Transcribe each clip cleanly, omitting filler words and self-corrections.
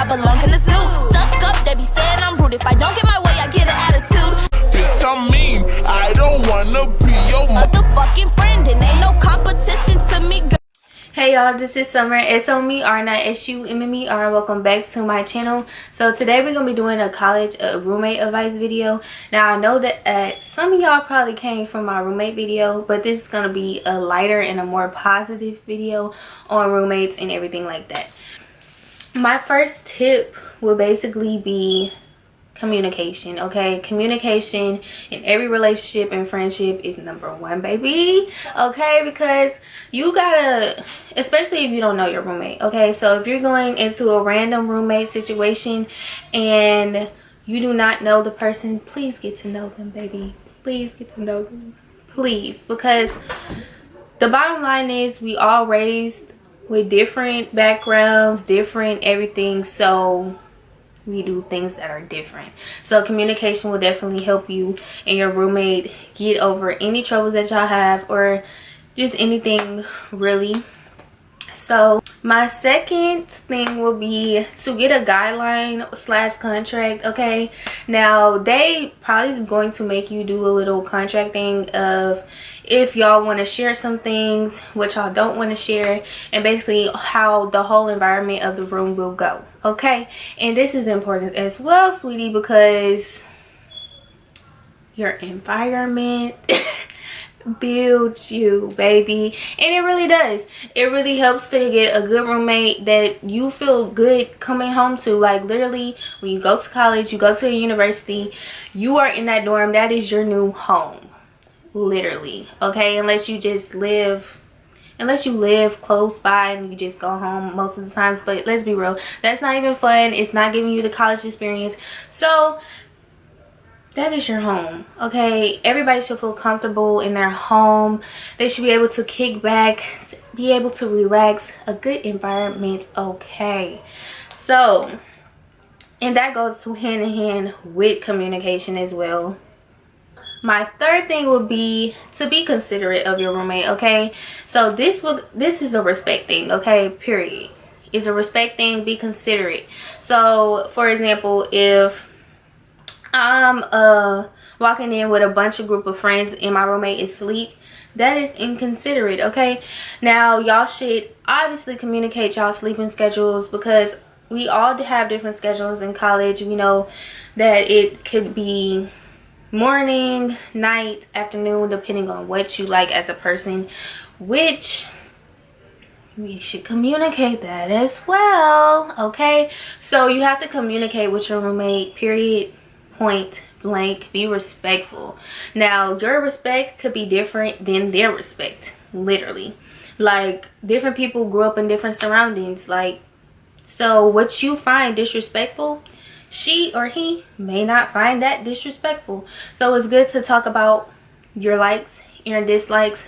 I belong in the zoo. Stuck up, they be saying I'm rude. If I don't get my way, I get an attitude. Bitch, I'm mean. I don't wanna be your Motherfucking friend, and ain't no competition to me, girl. Hey y'all, this is Summer. SOMER, not SUMMER. Welcome back to my channel. So today we're gonna be doing a college roommate advice video. Now I know that some of y'all probably came from my roommate video, but this is gonna be a lighter and a more positive video on roommates and everything like that. My first tip will basically be communication. Okay, communication in every relationship and friendship is #1, baby. Okay, because you gotta, especially if you don't know your roommate. Okay, so if you're going into a random roommate situation and you do not know the person, please get to know them, baby. Please get to know them, please, because the bottom line is we all raised with different backgrounds, different everything, so we do things that are different. So communication will definitely help you and your roommate get over any troubles that y'all have, or just anything really. So my second thing will be to get a guideline / contract. Okay, now they probably going to make you do a little contract thing of if y'all want to share some things, what y'all don't want to share, and basically how the whole environment of the room will go. Okay, and this is important as well, sweetie, because your environment builds you, baby. And it really does. It really helps to get a good roommate that you feel good coming home to. Like literally, when you go to college, you go to a university, you are in that dorm, that is your new home, literally. Okay, unless you live close by and you just go home most of the times. But let's be real, that's not even fun. It's not giving you the college experience. So that is your home. Okay, everybody should feel comfortable in their home. They should be able to kick back, be able to relax, a good environment. Okay, so, and that goes hand in hand with communication as well. My third thing would be to be considerate of your roommate. Okay, so this is a respect thing. Okay, period. It's a respect thing. Be considerate. So for example, if I'm walking in with a bunch of group of friends and my roommate is asleep, that is inconsiderate. Okay, now y'all should obviously communicate y'all sleeping schedules, because we all have different schedules in college. We know that it could be morning, night, afternoon, depending on what you like as a person, which we should communicate that as well. Okay, so you have to communicate with your roommate, period, point blank. Be respectful. Now your respect could be different than their respect, literally. Like different people grew up in different surroundings. Like, so what you find disrespectful, she or he may not find that disrespectful. So it's good to talk about your likes, your dislikes,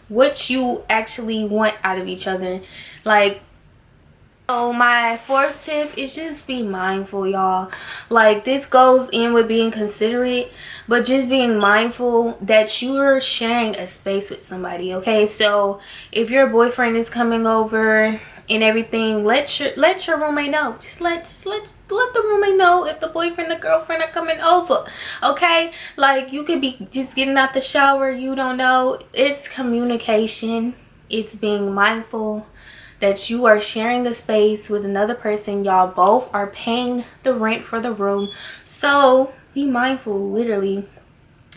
what you actually want out of each other. Like, so my fourth tip is just be mindful, y'all. Like, this goes in with being considerate, but just being mindful that you're sharing a space with somebody. Okay, so if your boyfriend is coming over and everything, let your roommate know. Just let the roommate know if the boyfriend and the girlfriend are coming over. Okay, like you could be just getting out the shower, you don't know. It's communication. It's being mindful that you are sharing a space with another person. Y'all both are paying the rent for the room, so be mindful. Literally,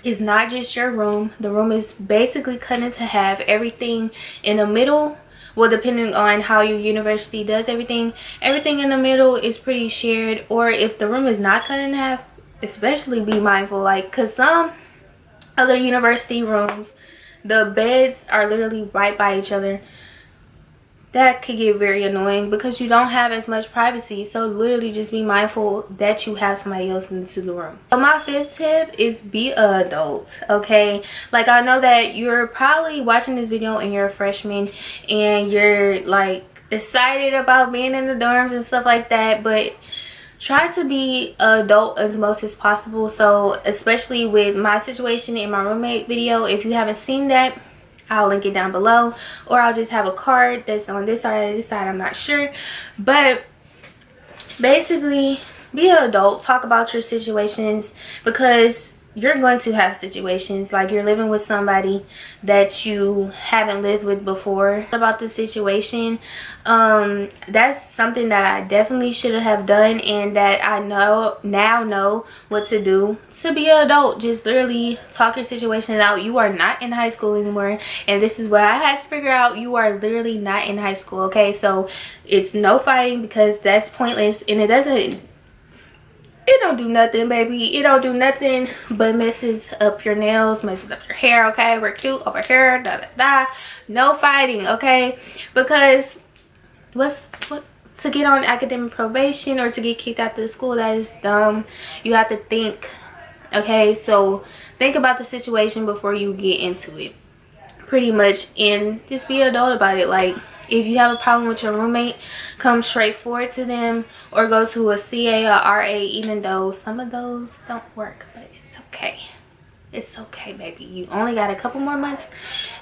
it's not just your room. The room is basically cut into half. Everything in the middle, well, depending on how your university does everything in the middle is pretty shared. Or if the room is not cut in half, especially be mindful, like, because some other university rooms, the beds are literally right by each other. That could get very annoying because you don't have as much privacy. So literally just be mindful that you have somebody else into the room. So my fifth tip is be an adult. Okay, like I know that you're probably watching this video and you're a freshman and you're like excited about being in the dorms and stuff like that, but try to be an adult as much as possible. So especially with my situation in my roommate video, if you haven't seen that, I'll link it down below, or I'll just have a card that's on this side or this side, I'm not sure. But basically be an adult, talk about your situations, because you're going to have situations like you're living with somebody that you haven't lived with before. About the situation, that's something that I definitely should have done, and that I know what to do to be an adult. Just literally talk your situation out. You are not in high school anymore, and this is what I had to figure out. You are literally not in high school, okay? So it's no fighting, because that's pointless, and it don't do nothing, baby. It don't do nothing but messes up your nails, messes up your hair, okay? We're cute over here, da da da. No fighting, okay? Because what to get on academic probation or to get kicked out of school, that is dumb. You have to think, okay? So think about the situation before you get into it, pretty much, and just be an adult about it. Like, if you have a problem with your roommate, come straight forward to them, or go to a CA or RA, even though some of those don't work, but it's okay. It's okay, baby. You only got a couple more months,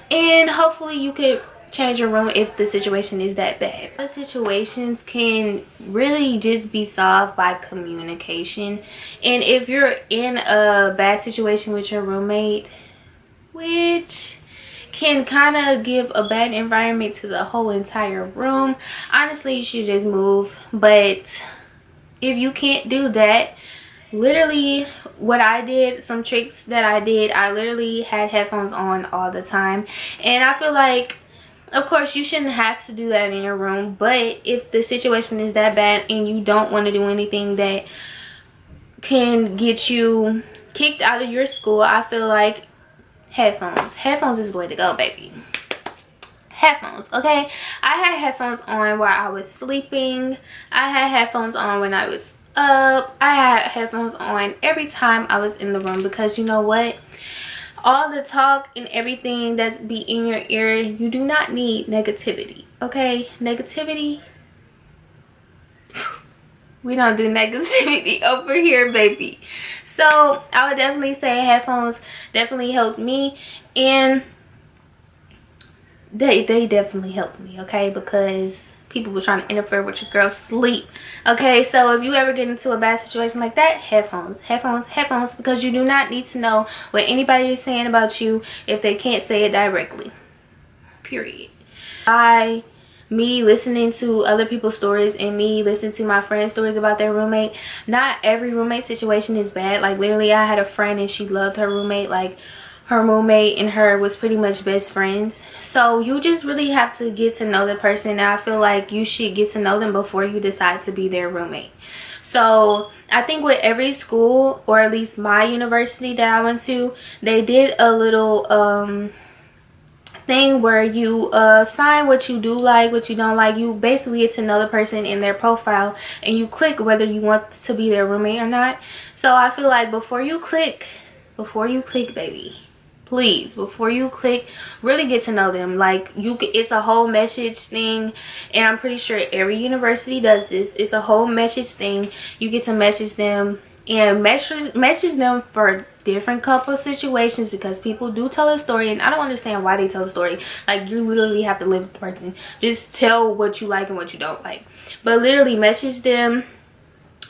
and hopefully you could change your room if the situation is that bad. The situations can really just be solved by communication, and if you're in a bad situation with your roommate, which can kind of give a bad environment to the whole entire room, honestly, you should just move. But if you can't do that, literally what I did, some tricks that I did, I literally had headphones on all the time. And I feel like, of course, you shouldn't have to do that in your room, but if the situation is that bad and you don't want to do anything that can get you kicked out of your school, I feel like headphones is the way to go, baby. Headphones, okay? I had headphones on while I was sleeping. I had headphones on when I was up. I had headphones on every time I was in the room, because you know what, all the talk and everything that's be in your ear, you do not need negativity, okay? Negativity, we don't do negativity over here, baby. So I would definitely say headphones definitely helped me, and they definitely helped me, okay? Because people were trying to interfere with your girl's sleep, okay? So if you ever get into a bad situation like that, headphones, because you do not need to know what anybody is saying about you if they can't say it directly, period. Me listening to other people's stories and me listening to my friends' stories about their roommate, not every roommate situation is bad. Like, literally, I had a friend and she loved her roommate. Like, her roommate and her was pretty much best friends. So you just really have to get to know the person, and I feel like you should get to know them before you decide to be their roommate. So I think with every school, or at least my university that I went to, they did a little thing where you sign what you do like, what you don't like. You basically get to know the person in their profile, and you click whether you want to be their roommate or not. So I feel like before you click, baby, please, before you click, really get to know them. Like, it's a whole message thing, and I'm pretty sure every university does this. It's a whole message thing. You get to message them, and message them for different couple situations, because people do tell a story, and I don't understand why they tell a story. Like, you literally have to live with the person. Just tell what you like and what you don't like, but literally message them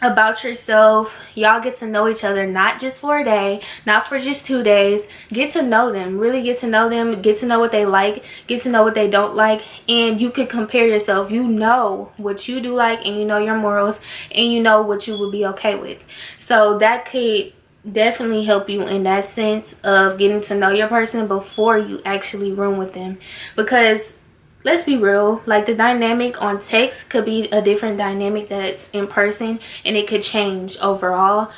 about yourself. Y'all get to know each other, not just for a day, not for just 2 days. Get to know them, really get to know them, get to know what they like, get to know what they don't like, and you could compare yourself. You know what you do like, and you know your morals, and you know what you would be okay with. So that could definitely help you in that sense of getting to know your person before you actually room with them. Because let's be real, like, the dynamic on text could be a different dynamic that's in person, and it could change overall.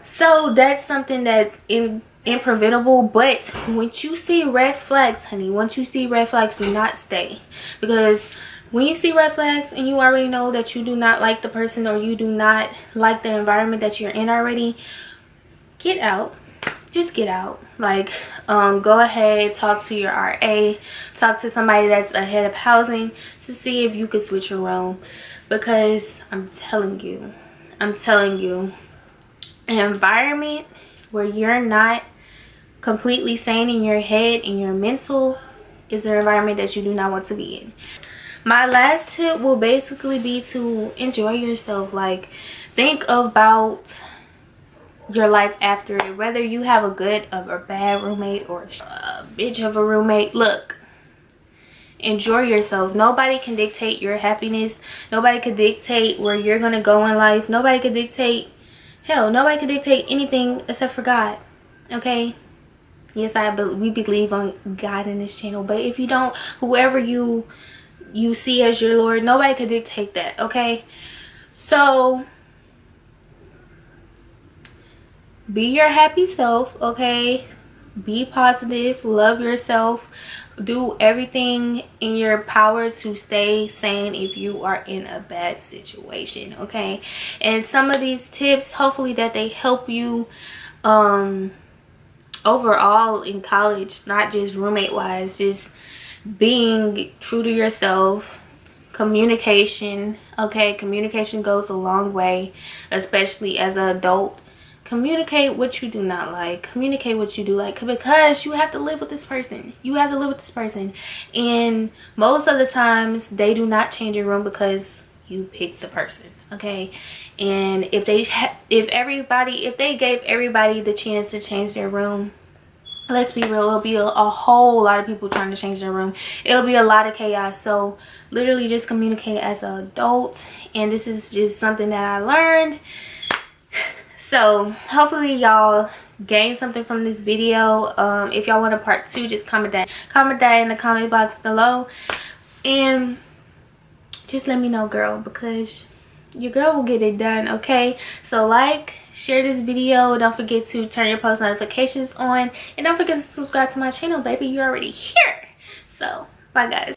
So that's something that's impreventable. But once you see red flags, honey, once you see red flags, do not stay. Because when you see red flags and you already know that you do not like the person, or you do not like the environment that you're in already, get out. Just get out. Like, go ahead, talk to your RA, talk to somebody that's ahead of housing to see if you could switch your room. Because I'm telling you, an environment where you're not completely sane in your head and your mental is an environment that you do not want to be in. My last tip will basically be to enjoy yourself. Like, think about your life after it, whether you have a good or bad roommate or a bitch of a roommate. Look, enjoy yourself. Nobody can dictate your happiness. Nobody can dictate where you're gonna go in life. Nobody can dictate, hell, nobody can dictate anything except for God. Okay? Yes, we believe on God in this channel, but if you don't, whoever you see as your Lord, nobody can dictate that. Okay? So be your happy self. Okay? Be positive, love yourself, do everything in your power to stay sane if you are in a bad situation. Okay? And some of these tips, hopefully that they help you overall in college, not just roommate wise, just being true to yourself. Communication. Okay? Communication goes a long way, especially as an adult. Communicate what you do not like, communicate what you do like, because you have to live with this person. You have to live with this person, and most of the times they do not change your room because you picked the person. Okay? And if they gave everybody the chance to change their room, let's be real, it'll be a whole lot of people trying to change their room. It'll be a lot of chaos. So literally just communicate as an adult, and this is just something that I learned. So hopefully y'all gained something from this video. If y'all want a part 2, just comment that in the comment box below, and just let me know, girl, because your girl will get it done. Okay? So like, share this video, don't forget to turn your post notifications on, and don't forget to subscribe to my channel, baby. You're already here. So bye, guys.